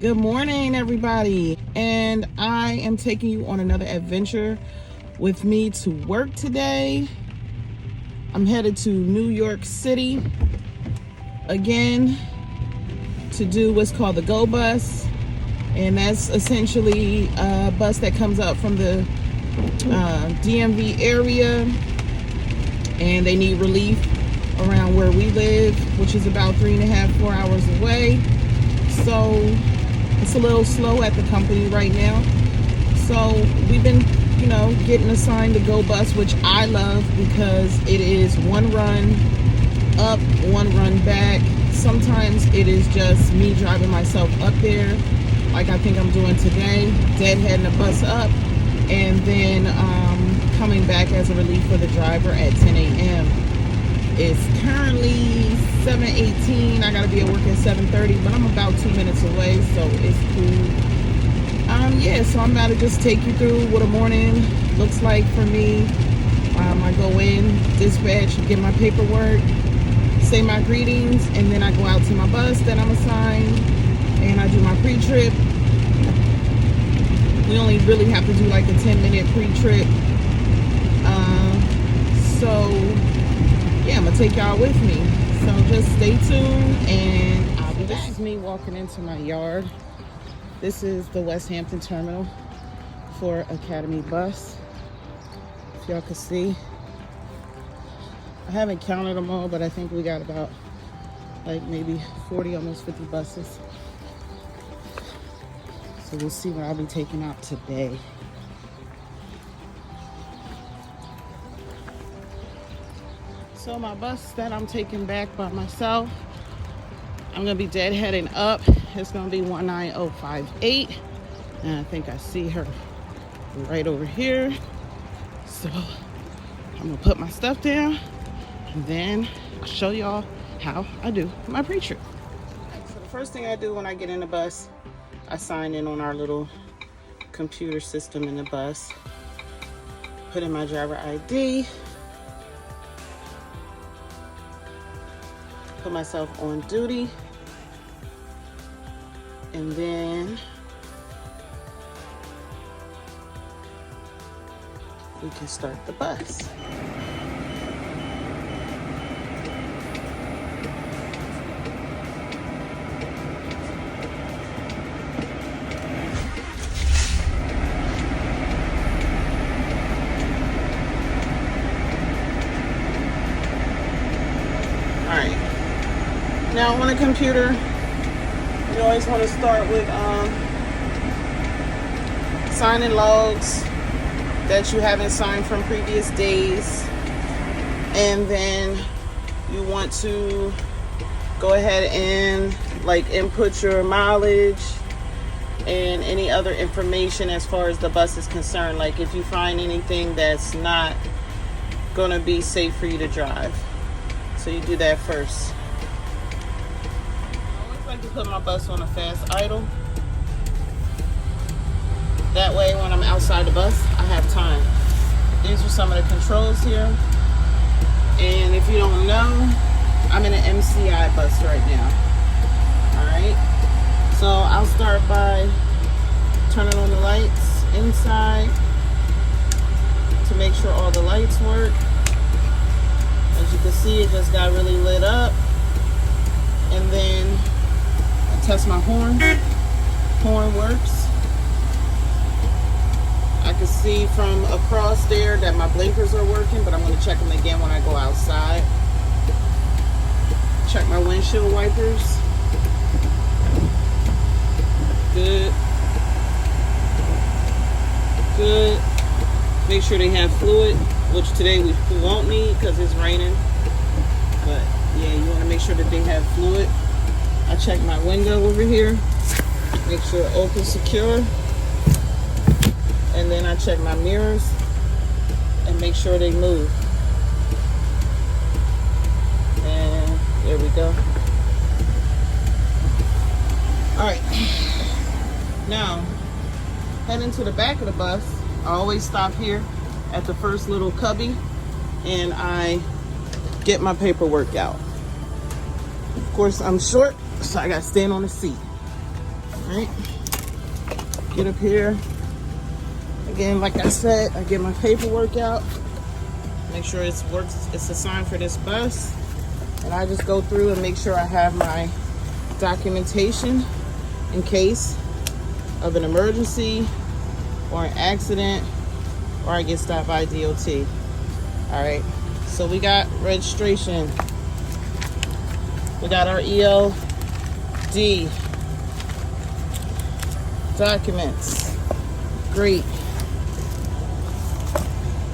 Good morning, everybody, and I am taking you on another adventure with me to work today. I'm headed to New York City again to do what's called the Go Bus, and that's essentially a bus that comes up from the DMV area, and they need relief around where we live, which is about 3.5, 4 hours away. So it's a little slow at the company right now. So we've been, getting assigned the Go Bus, which I love because it is one run up, one run back. Sometimes it is just me driving myself up there, like I think I'm doing today, deadheading the bus up, and then coming back as a relief for the driver at 10 a.m. It's currently 7:18. I gotta be at work at 7:30, but I'm about 2 minutes away, so it's cool. So I'm about to just take you through what a morning looks like for me. I go in, dispatch, get my paperwork, say my greetings, and then I go out to my bus that I'm assigned, and I do my pre-trip. We only really have to do like a 10-minute pre-trip. I'm gonna take y'all with me, so just stay tuned and I'll be back. This is me walking into my yard. This is the West Hampton terminal for Academy Bus, if y'all can see. I haven't counted them all, but I think we got about like maybe 40, almost 50 buses. So we'll see what I'll be taking out today. So my bus that I'm taking back by myself, I'm gonna be deadheading up. It's gonna be 19058, and I think I see her right over here. So I'm gonna put my stuff down, and then I'll show y'all how I do my pre-trip. So the first thing I do when I get in the bus, I sign in on our little computer system in the bus, put in my driver ID, put myself on duty, and then we can start the bus. All right. Now on a computer, you always want to start with signing logs that you haven't signed from previous days, and then you want to go ahead and like input your mileage and any other information as far as the bus is concerned, like if you find anything that's not going to be safe for you to drive. So you do that first. I like to put my bus on a fast idle. That way when I'm outside the bus, I have time. These are some of the controls here. And if you don't know, I'm in an MCI bus right now. Alright. So I'll start by turning on the lights inside to make sure all the lights work. As you can see, it just got really lit up. And then I test my horn. Horn works. I can see from across there that my blinkers are working, but I'm going to check them again when I go outside. Check my windshield wipers. Good. Good. Make sure they have fluid, which today we won't need because it's raining. But yeah, you want to make sure that they have fluid. I check my window over here. Make sure it opens secure. And then I check my mirrors and make sure they move. And there we go. All right. Now, heading to the back of the bus, I always stop here at the first little cubby and I get my paperwork out. Of course, I'm short, so I gotta stand on the seat. right, get up here. Again, like I said, I get my paperwork out, make sure it's assigned for this bus, and I just go through and make sure I have my documentation in case of an emergency or an accident or I get stopped by DOT. All right, so we got registration, we got our ELD documents. Great.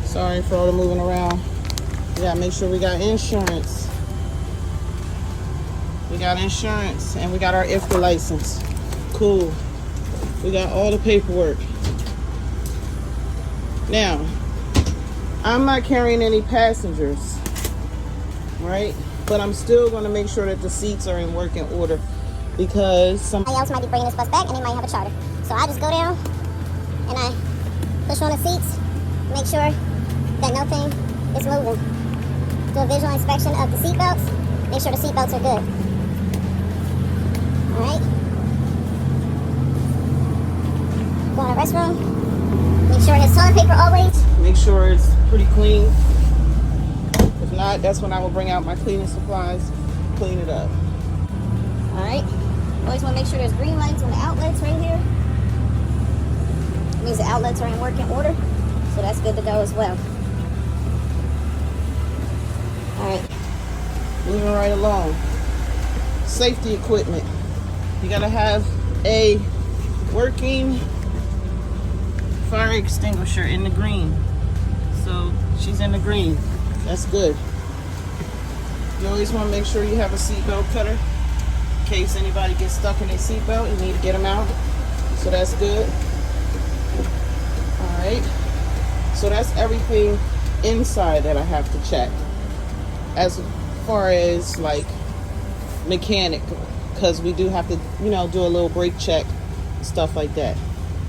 Sorry for all the moving around. We gotta make sure we got insurance. We got insurance and we got our IFTA license. Cool. We got all the paperwork. Now, I'm not carrying any passengers, right? But I'm still gonna make sure that the seats are in working order because somebody else might be bringing this bus back and they might have a charter. So I just go down and I push on the seats, make sure that nothing is moving. Do a visual inspection of the seat belts, make sure the seat belts are good. All right. Go in the restroom, make sure it has toilet paper always. Make sure it's pretty clean. If not, that's when I will bring out my cleaning supplies, clean it up. All right. Always want to make sure there's green lights on the outlets right here. It means the outlets are in working order, so that's good to go as well. All right. Moving right along. Safety equipment. You gotta have a working fire extinguisher in the green. So she's in the green. That's good. You always want to make sure you have a seatbelt cutter in case anybody gets stuck in their seatbelt. You need to get them out. So that's good. All right. So that's everything inside that I have to check. As far as like mechanic, because we do have to, you know, do a little brake check, stuff like that.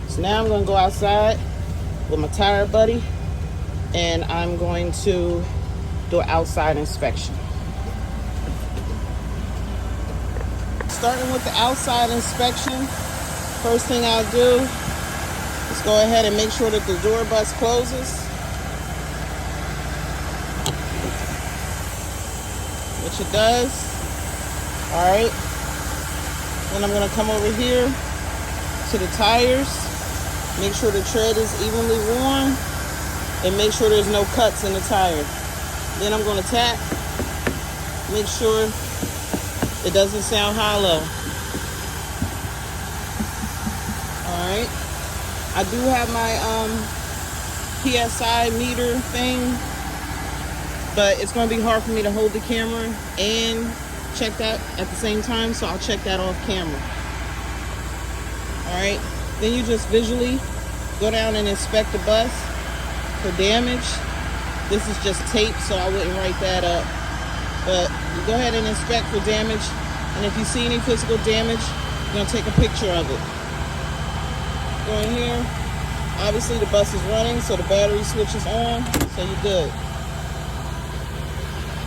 So now I'm going to go outside with my tire buddy and I'm going to do an outside inspection. Starting with the outside inspection, first thing I'll do is go ahead and make sure that the door bus closes, which it does. All right. Then I'm going to come over here to the tires, make sure the tread is evenly worn, and make sure there's no cuts in the tire. Then I'm going to tap, make sure it doesn't sound hollow. All right. I do have my PSI meter thing, but it's going to be hard for me to hold the camera and check that at the same time, so I'll check that off camera. All right. Then you just visually go down and inspect the bus for damage. This is just tape, so I wouldn't write that up. But you go ahead and inspect for damage, and if you see any physical damage, you're going to take a picture of it. Go in here. Obviously, the bus is running, so the battery switch is on, so you're good.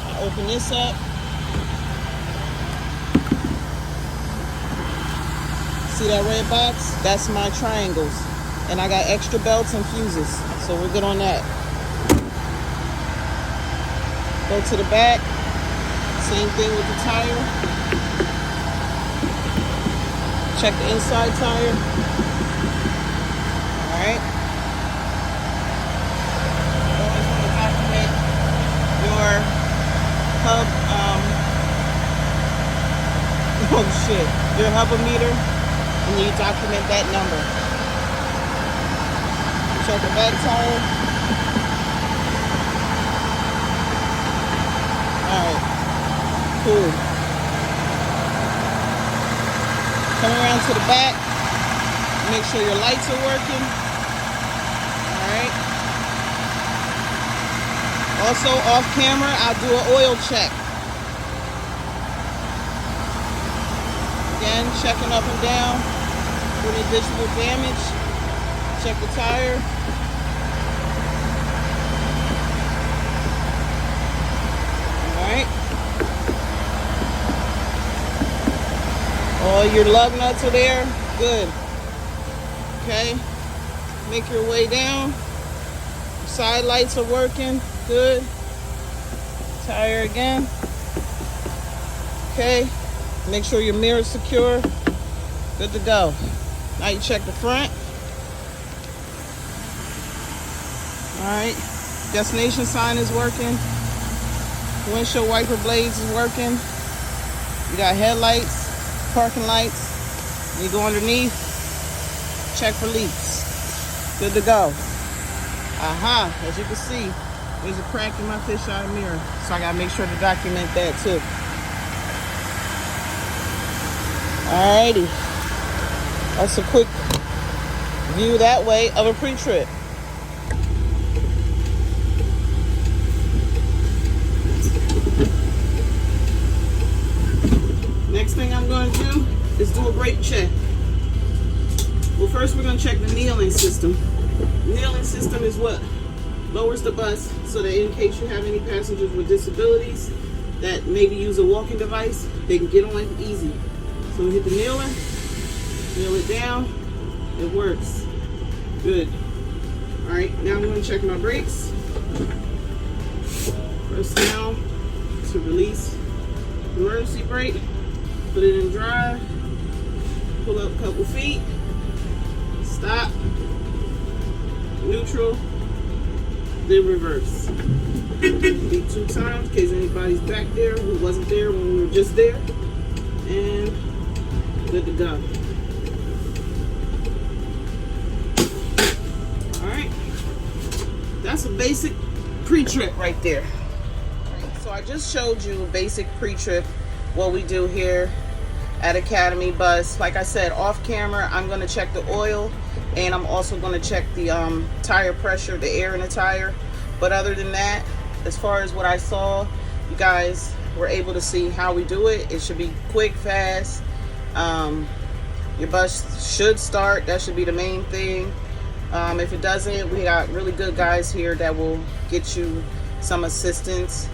I open this up. See that red box? That's my triangles. And I got extra belts and fuses, so we're good on that. Go to the back. Same thing with the tire. Check the inside tire. All right. You always want to document your hub. Oh shit! Your hub-o-meter, and you document that number. Check the back tire. All right. Cool. Come around to the back. Make sure your lights are working. Alright. Also off camera, I'll do an oil check. Again, checking up and down for any visual damage. Check the tire. Alright. All your lug nuts are there. Good. Okay. Make your way down. Side lights are working. Good. Tire again. Okay. Make sure your mirror's secure. Good to go. Now you check the front. Alright. Destination sign is working. Windshield wiper blades is working. You got headlights, parking lights. You go underneath, check for leaks. Good to go. Aha, as you can see, there's a crack in my fisheye mirror. So I gotta make sure to document that too. Alrighty. That's a quick view that way of a pre-trip. Next thing I'm going to do is do a brake check. Well, first we're going to check the kneeling system. The kneeling system is what lowers the bus so that in case you have any passengers with disabilities that maybe use a walking device, they can get on easy. So we hit the kneeler, kneel it down, it works. Good. All right, now I'm going to check my brakes. Press down to release the emergency brake. Put it in drive, pull up a couple feet, stop, neutral, then reverse. Beat 2 times in case anybody's back there who wasn't there when we were just there. And good to go. Alright, that's a basic pre-trip right there. So I just showed you a basic pre-trip, what we do here at Academy Bus. Like I said, off camera, I'm going to check the oil, and I'm also going to check the tire pressure, the air in the tire. But other than that, as far as what I saw, you guys were able to see how we do it. It should be quick, fast. Your bus should start. That should be the main thing. If it doesn't, we got really good guys here that will get you some assistance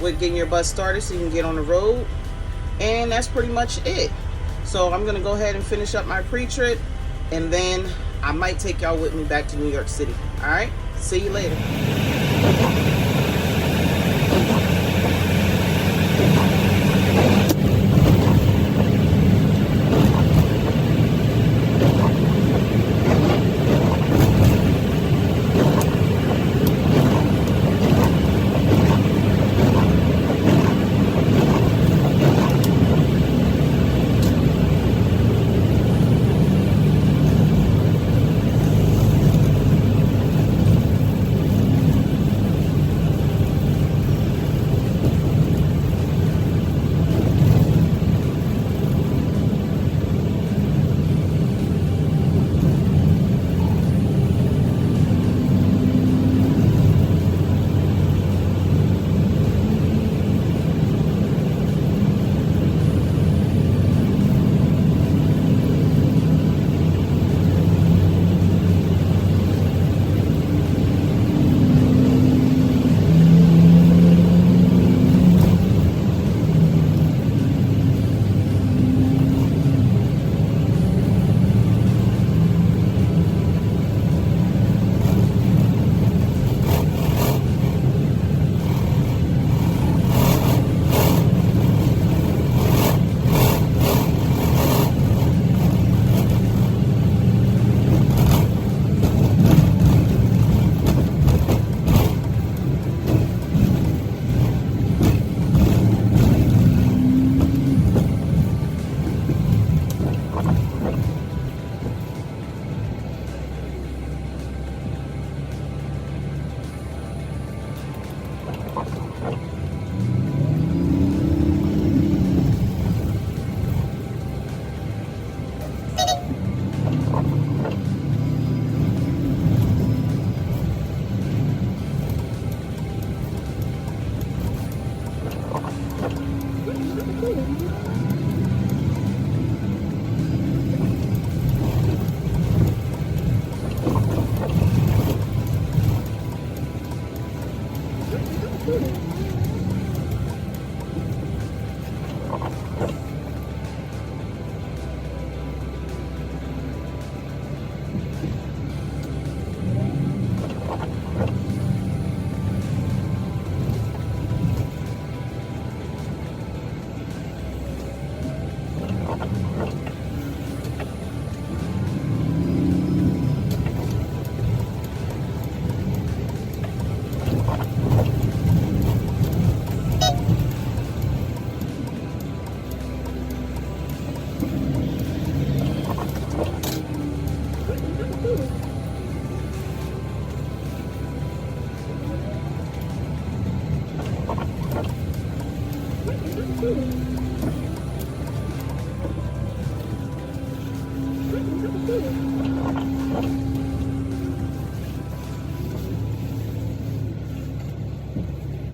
with getting your bus started so you can get on the road. And that's pretty much it. So I'm gonna go ahead and finish up my pre-trip, and then I might take y'all with me back to New York City. All right, see you later.